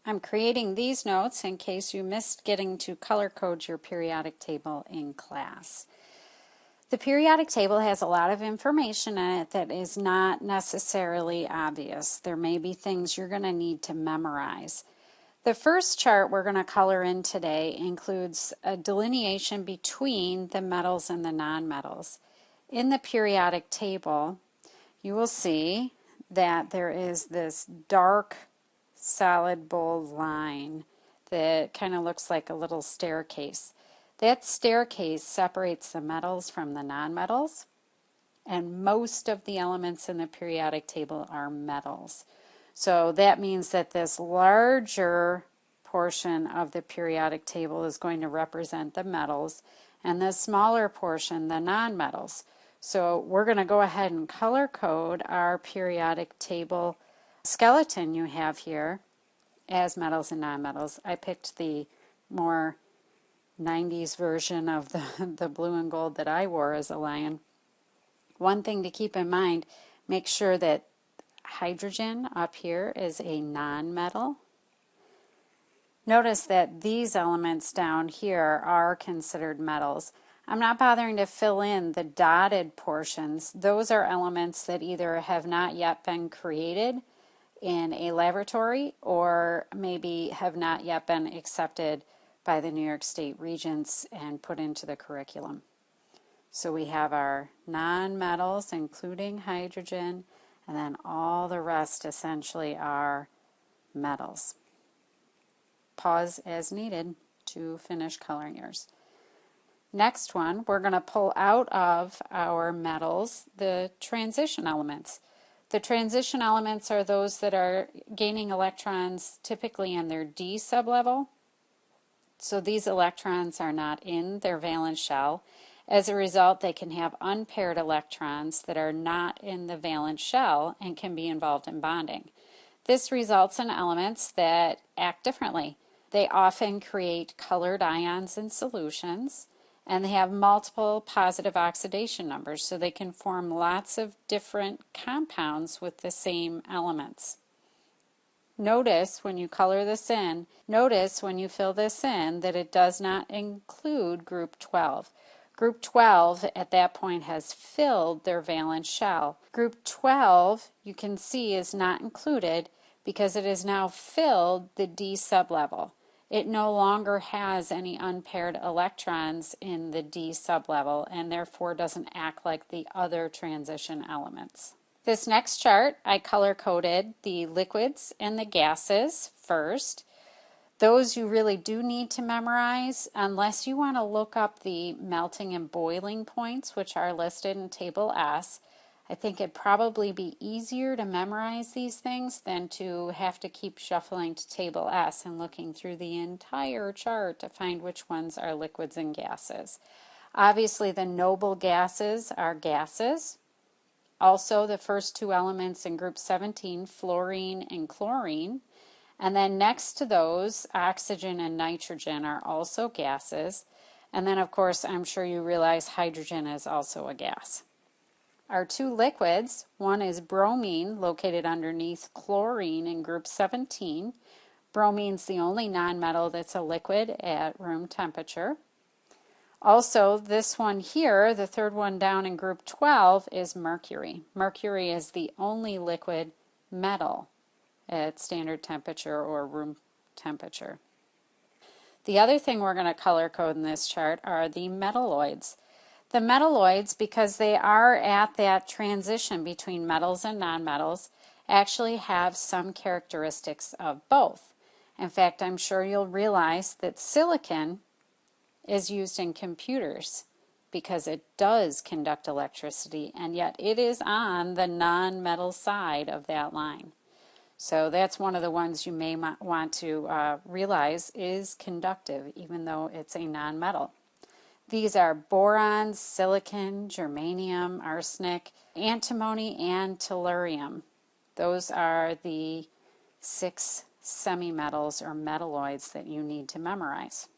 I'm creating these notes in case you missed getting to color code your periodic table in class. The periodic table has a lot of information in it that is not necessarily obvious. There may be things you're going to need to memorize. The first chart we're going to color in today includes a delineation between the metals and the nonmetals. In the periodic table, you will see that there is this dark solid bold line that kind of looks like a little staircase. That staircase separates the metals from the nonmetals, and most of the elements in the periodic table are metals. So that means that this larger portion of the periodic table is going to represent the metals, and the smaller portion, the nonmetals. So we're going to go ahead and color code our periodic table skeleton you have here as metals and nonmetals. I picked the more 90s version of the blue and gold that I wore as a lion. One thing to keep in mind, make sure that hydrogen up here is a nonmetal. Notice that these elements down here are considered metals. I'm not bothering to fill in the dotted portions. Those are elements that either have not yet been created in a laboratory or maybe have not yet been accepted by the New York State Regents and put into the curriculum. So we have our nonmetals, including hydrogen, and then all the rest essentially are metals. Pause as needed to finish coloring yours. Next one, we're going to pull out of our metals the transition elements. The transition elements are those that are gaining electrons typically in their d sublevel. So these electrons are not in their valence shell. As a result, they can have unpaired electrons that are not in the valence shell and can be involved in bonding. This results in elements that act differently. They often create colored ions in solutions, and they have multiple positive oxidation numbers, so they can form lots of different compounds with the same elements. Notice when you color this in, notice when you fill this in that it does not include group 12. Group 12 at that point has filled their valence shell. Group 12 you can see is not included because it has now filled the d sublevel. It no longer has any unpaired electrons in the d sublevel and therefore doesn't act like the other transition elements. This next chart, I color-coded the liquids and the gases first. Those you really do need to memorize unless you want to look up the melting and boiling points, which are listed in Table S. I think it'd probably be easier to memorize these things than to have to keep shuffling to Table S and looking through the entire chart to find which ones are liquids and gases. Obviously, the noble gases are gases. Also, the first two elements in group 17, fluorine and chlorine. And then next to those, oxygen and nitrogen are also gases. And then, of course, I'm sure you realize hydrogen is also a gas. Our two liquids, one is bromine, located underneath chlorine in group 17. Bromine's the only nonmetal that's a liquid at room temperature. Also, this one here, the third one down in group 12, is mercury. Mercury is the only liquid metal at standard temperature or room temperature. The other thing we're going to color code in this chart are the metalloids. The metalloids, because they are at that transition between metals and nonmetals, actually have some characteristics of both. In fact, I'm sure you'll realize that silicon is used in computers because it does conduct electricity, and yet it is on the non-metal side of that line. So that's one of the ones you may want to realize is conductive, even though it's a non-metal. These are borons, silicon, germanium, arsenic, antimony, and tellurium. Those are the 6 semimetals or metalloids that you need to memorize.